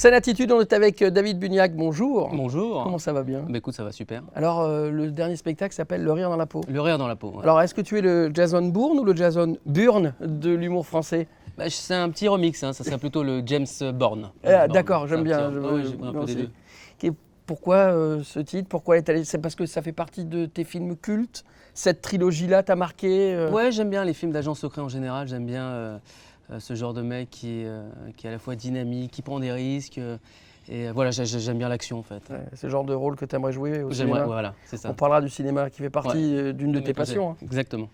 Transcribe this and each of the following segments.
Scène Attitude, on est avec David Bugnac, bonjour. Bonjour. Comment ça va bien? Bah écoute, ça va super. Alors, le dernier spectacle s'appelle Le rire dans la peau. Le rire dans la peau. Ouais. Alors, est-ce que tu es le Jason Bourne ou le Jason Bourne de l'humour français? Bah, c'est un petit remix, hein. Ça serait plutôt le James Bourne. D'accord, j'aime bien. Ouais, j'ai pris un peu des deux. Pourquoi ce titre? Pourquoi est allé? C'est parce que ça fait partie de tes films cultes? Cette trilogie-là t'a marqué? Ouais, j'aime bien les films d'agents secrets en général. J'aime bien ce genre de mec qui est à la fois dynamique, qui prend des risques. Et voilà, j'aime bien l'action en fait. Ouais, c'est le genre de rôle que tu aimerais jouer au cinéma? Voilà, c'est ça. On parlera du cinéma qui fait partie d'une de tes passions. Hein. Exactement.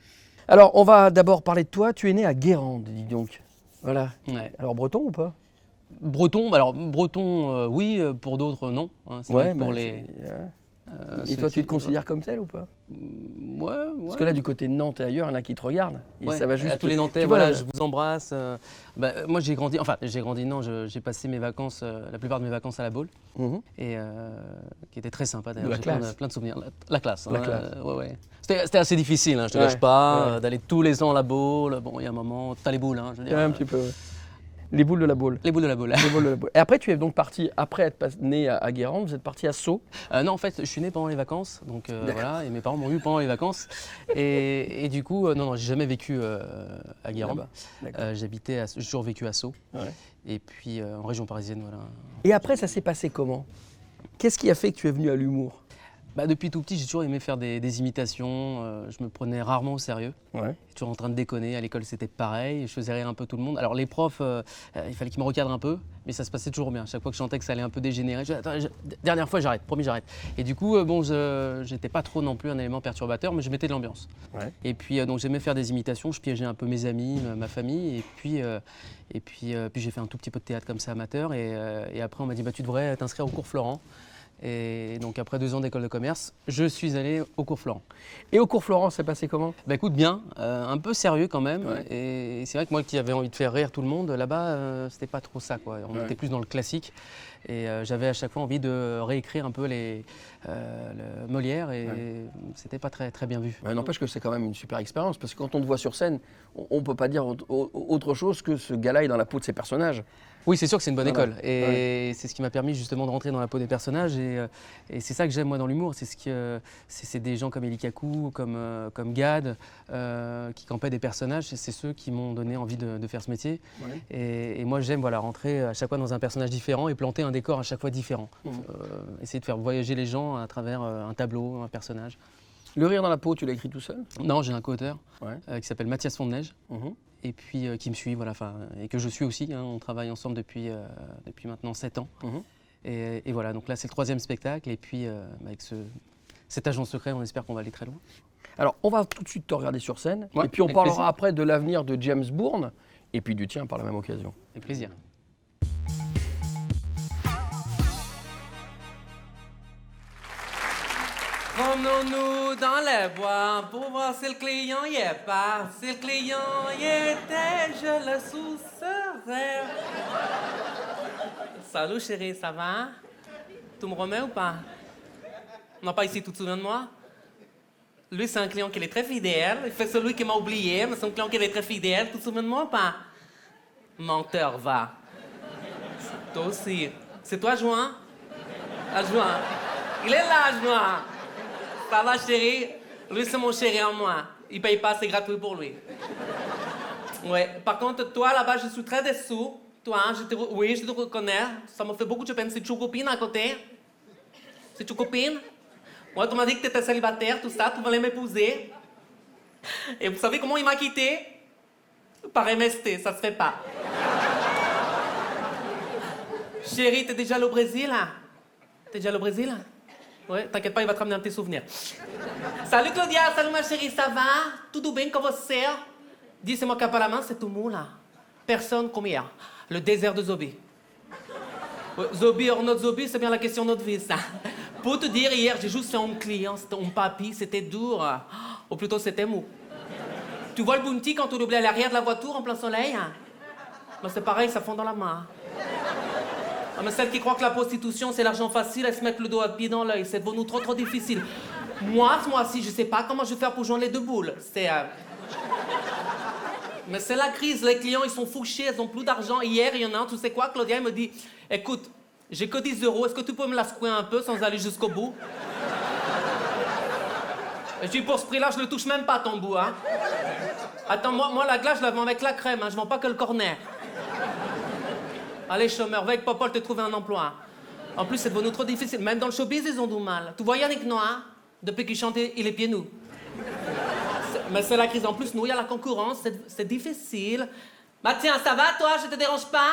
Alors, on va d'abord parler de toi. Tu es né à Guérande, dis donc. Voilà. Ouais. Alors, breton ou pas? Breton, alors breton, oui, pour d'autres, non. Hein, c'est vrai que pour les. Et toi, tu te considères comme tel ou pas? Ouais. Parce que là, du côté de Nantes et ailleurs, il y en a qui te regardent. Et ça va juste. À tous les Nantais, voilà, je vous embrasse. Moi, j'ai grandi, non, j'ai passé mes vacances, la plupart de mes vacances à la Baule, et qui était très sympa d'ailleurs. J'ai plein de souvenirs. La classe. La classe. Ouais. C'était assez difficile, hein, je te cache pas, d'aller tous les ans à la Baule. Bon, il y a un moment, t'as les boules, hein, je veux dire. Un petit peu, ouais. Les boules de la Baule. Les boules de la Baule. Les boules de la Baule. Et après, tu es donc parti, après être né à Guérande, vous êtes parti à Sceaux. Non, en fait, je suis né pendant les vacances, donc voilà, et mes parents m'ont eu pendant les vacances. Et du coup, non, j'ai jamais vécu à Guérande. J'ai toujours vécu à Sceaux. Ouais. Et puis en région parisienne, voilà. Et après, ça s'est passé comment? Qu'est-ce qui a fait que tu es venu à l'humour? Depuis tout petit, j'ai toujours aimé faire des imitations. Je me prenais rarement au sérieux. Ouais. Toujours en train de déconner. À l'école, c'était pareil. Je faisais rire un peu tout le monde. Alors les profs, il fallait qu'ils me recadrent un peu, mais ça se passait toujours bien. Chaque fois que je sentais que ça allait un peu dégénérer, dernière fois, j'arrête. Promis, j'arrête. Et du coup, j'étais pas trop non plus un élément perturbateur, mais je mettais de l'ambiance. Ouais. Et puis donc j'aimais faire des imitations. Je piégeais un peu mes amis, ma famille. Et puis j'ai fait un tout petit peu de théâtre comme ça amateur. Et après, on m'a dit tu devrais t'inscrire au cours Florent. Et donc après 2 ans d'école de commerce, je suis allé au cours Florent. Et au cours Florent, ça passait comment? Écoute, bien, un peu sérieux quand même. Ouais. Et c'est vrai que moi qui avais envie de faire rire tout le monde, là-bas, c'était pas trop ça, quoi. On était plus dans le classique. Et j'avais à chaque fois envie de réécrire un peu le Molière et c'était pas très, très bien vu. N'empêche que c'est quand même une super expérience parce que quand on te voit sur scène, on peut pas dire autre chose que ce gars-là est dans la peau de ses personnages. Oui, c'est sûr que c'est une bonne école et c'est ce qui m'a permis justement de rentrer dans la peau des personnages et c'est ça que j'aime moi dans l'humour, c'est des gens comme Élie Kakou, comme Gad, qui campaient des personnages, c'est ceux qui m'ont donné envie de faire ce métier. Ouais. Et moi j'aime rentrer à chaque fois dans un personnage différent et planter un décor à chaque fois différent. Essayer de faire voyager les gens à travers un tableau, un personnage. Le rire dans la peau, tu l'as écrit tout seul? Non, j'ai un co-auteur qui s'appelle Mathias Fondeneige. Et puis qui me suit, et que je suis aussi. Hein, on travaille ensemble depuis maintenant 7 ans. Et voilà, donc là c'est le 3e spectacle. Et puis avec cet agent secret, on espère qu'on va aller très loin. Alors on va tout de suite te regarder sur scène. Et puis on parlera après de l'avenir de James Bourne. Et puis du tien par la même occasion. Avec plaisir. Promenons-nous dans les bois pour voir si le client y est pas. Si le client y était, je le sousserais. Salut chérie, ça va? Tu me remets ou pas? Non, pas ici, tu te souviens de moi? Lui, c'est un client qui est très fidèle. Il fait celui qui m'a oublié, mais c'est un client qui est très fidèle. Tu te souviens de moi ou pas? Menteur, va. Toi aussi. C'est toi, Juin? Ah, Juin. Il est là, Juin. Ça va, chérie? Lui, c'est mon chéri en moi. Il paye pas, c'est gratuit pour lui. Ouais. Par contre, toi, là-bas, je suis très déçu. Toi, oui, je te reconnais. Ça me fait beaucoup de peine. C'est tu copine à côté? C'est tu copine? Ouais, tu m'as dit que tu étais célibataire, tout ça. Tu voulais m'épouser. Et vous savez comment il m'a quitté? Par MST, ça se fait pas. Chérie, t'es déjà allé au Brésil, là? T'es déjà allé au Brésil? Ouais, t'inquiète pas, il va te ramener un petit souvenir. Salut Claudia, salut ma chérie, ça va? Tudo bem com você? Dis, c'est moi qui ai pas la main, c'est tout mou là. Personne comme hier. Le désert de Zobi. Ouais, Zobi or not Zobi, c'est bien la question de notre vie, ça. Pour te dire, hier, j'ai juste fait un client, c'était un papy, c'était dur. Ou plutôt, c'était mou. Tu vois le bounty quand on oublie à l'arrière de la voiture en plein soleil? Ben, c'est pareil, ça fond dans la main. Ah, mais celles qui croient que la prostitution, c'est l'argent facile, elles se mettent le dos à pied dans l'œil. C'est devenu trop difficile. Moi, ce mois-ci, je sais pas comment je vais faire pour joindre les 2 boules. Mais c'est la crise. Les clients, ils sont fouchés, ils ont plus d'argent. Hier, il y en a un, tu sais quoi, Claudia, il me dit, écoute, J'ai que 10 euros, est-ce que tu peux me la secouer un peu sans aller jusqu'au bout? Et puis pour ce prix-là, je le touche même pas ton bout, hein. Attends, moi la glace, je la vends avec la crème, hein, je vends pas que le cornet. Allez, chômeur, va avec Popol te trouver un emploi. En plus, c'est devenu trop difficile. Même dans le showbiz, ils ont du mal. Tu vois Yannick Noah, depuis qu'il chante, il est pieds nus. Mais c'est la crise. En plus, nous, il y a la concurrence, c'est difficile. Bah tiens, ça va, toi? Je te dérange pas?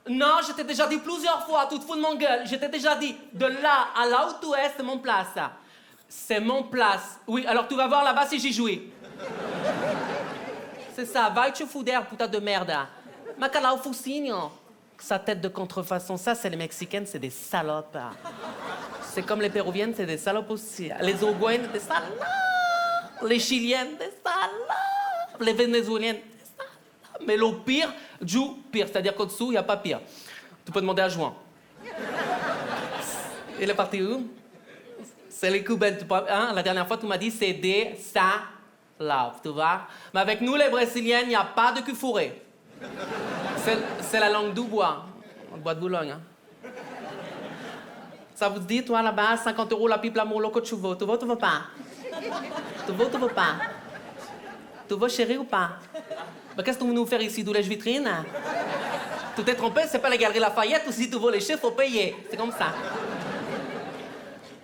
Non, je t'ai déjà dit plusieurs fois, tu te fous de mon gueule. Je t'ai déjà dit, de là à là où tu es, c'est mon place. C'est mon place. Oui, alors tu vas voir là-bas si j'y jouis. C'est ça, va et tu fous d'air, putain de merde. Macala au focinho. Sa tête de contrefaçon, ça, c'est les Mexicaines, c'est des salopes. C'est comme les Péruviennes, c'est des salopes aussi. Les Uruguayennes, des salopes. Les Chiliennes, des salopes. Les Vénézuéliennes, des salopes. Mais le pire, du pire. C'est-à-dire qu'au-dessous, il n'y a pas pire. Tu peux demander à Juan. Il est parti où? C'est les Cubains. Hein? La dernière fois, tu m'as dit, c'est des salopes, tu vois? Mais avec nous, les Brésiliennes, il n'y a pas de cul fourré. C'est la langue du bois. Le bois de Boulogne. Hein? Ça vous dit, toi, là-bas, 50 euros la pipe, l'amour, loco, tu veux? Tu veux ou tu veux pas? Tu veux ou tu veux pas? Tu veux, chérie, ou pas? Mais qu'est-ce que vous nous faire ici, d'où les vitrines? Tu t'es trompé, c'est pas la galerie Lafayette, ou si tu veux les chiffres, faut payer. C'est comme ça.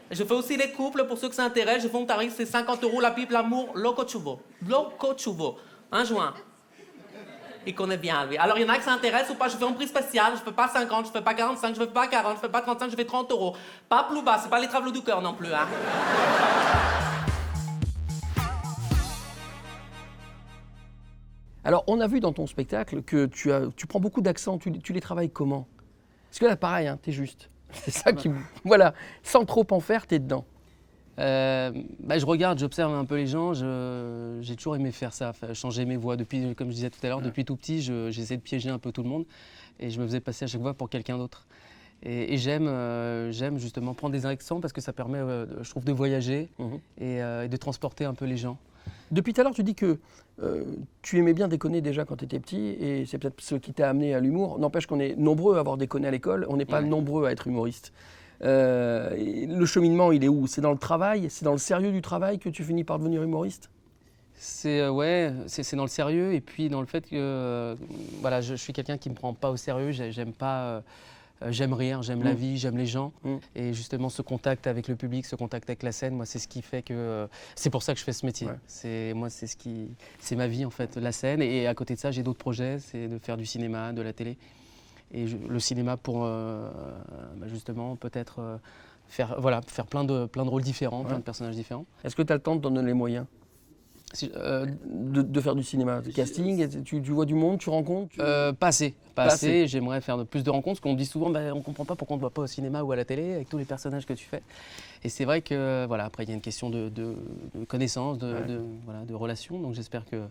Je fais aussi les couples, pour ceux qui s'intéressent, je fais un tarif, c'est 50 euros la pipe, l'amour, loco, tu veux. Loco, tu veux. Un joint. Il connaît bien, lui. Alors, il y en a qui s'intéressent ou pas. Je fais un prix spécial. Je fais pas 50, je fais pas 45, je fais pas 40, je fais pas 35, je fais 30 euros. Pas plus bas, c'est pas les travaux du cœur non plus, hein. Alors, on a vu dans ton spectacle que tu prends beaucoup d'accents. Tu les travailles comment? Parce que là, pareil, hein, t'es juste. C'est ça qui... Voilà, sans trop en faire, t'es dedans. Je regarde, j'observe un peu les gens. J'ai toujours aimé faire ça, changer mes voix. Depuis, comme je disais tout à l'heure, depuis tout petit, j'essaie de piéger un peu tout le monde. Et je me faisais passer à chaque fois pour quelqu'un d'autre. Et j'aime justement prendre des accents parce que ça permet, je trouve, de voyager et de transporter un peu les gens. Depuis tout à l'heure, tu dis que tu aimais bien déconner déjà quand tu étais petit, et c'est peut-être ce qui t'a amené à l'humour. N'empêche qu'on est nombreux à avoir déconné à l'école, on n'est pas nombreux à être humoriste. Le cheminement, il est où? C'est dans le travail, c'est dans le sérieux du travail que tu finis par devenir humoriste? C'est dans le sérieux, et puis dans le fait que voilà, je suis quelqu'un qui ne me prend pas au sérieux, j'aime rire, j'aime la vie, j'aime les gens. Et justement, ce contact avec le public, ce contact avec la scène, moi, c'est ce qui fait que... c'est pour ça que je fais ce métier. Ouais. C'est ma vie, en fait, la scène. Et à côté de ça, j'ai d'autres projets, c'est de faire du cinéma, de la télé. Et le cinéma pour, justement, peut-être faire plein de rôles différents, plein de personnages différents. Est-ce que tu as le temps de donner les moyens de faire du cinéma, de casting? Tu vois du monde, tu rencontres? Pas assez. J'aimerais faire plus de rencontres, parce qu'on me dit souvent, on ne comprend pas pourquoi on ne te voit pas au cinéma ou à la télé avec tous les personnages que tu fais. Et c'est vrai que, voilà, après il y a une question de connaissances, de relations, donc j'espère que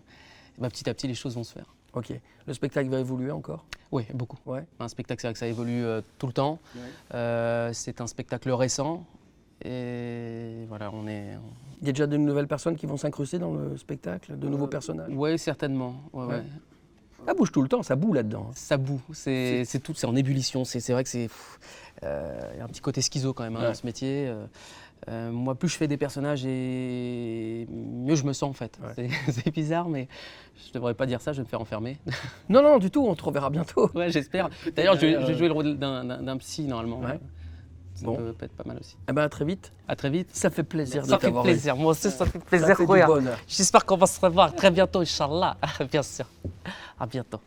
petit à petit les choses vont se faire. Ok. Le spectacle va évoluer encore? Oui, beaucoup. Ouais. Un spectacle, c'est vrai que ça évolue tout le temps. Ouais. C'est un spectacle récent. Et voilà, Il y a déjà de nouvelles personnes qui vont s'incruster dans le spectacle, de nouveaux personnages? Oui, certainement. Ouais. Ça bouge tout le temps, ça boue là-dedans. Ça boue, c'est en ébullition. C'est vrai que c'est... Il y a un petit côté schizo quand même dans ce métier. Moi, plus je fais des personnages, et mieux je me sens en fait. Ouais. C'est bizarre, mais je ne devrais pas dire ça, je vais me faire enfermer. Non, du tout, on te reverra bientôt. Ouais, j'espère. D'ailleurs, je vais jouer le rôle d'un psy normalement. Ouais. Ça peut être pas mal aussi. À très vite. À très vite. Ça fait plaisir de t'avoir. Ça fait plaisir, moi aussi ça fait plaisir. J'espère qu'on va se revoir très bientôt, Inch'Allah. Bien sûr. À bientôt.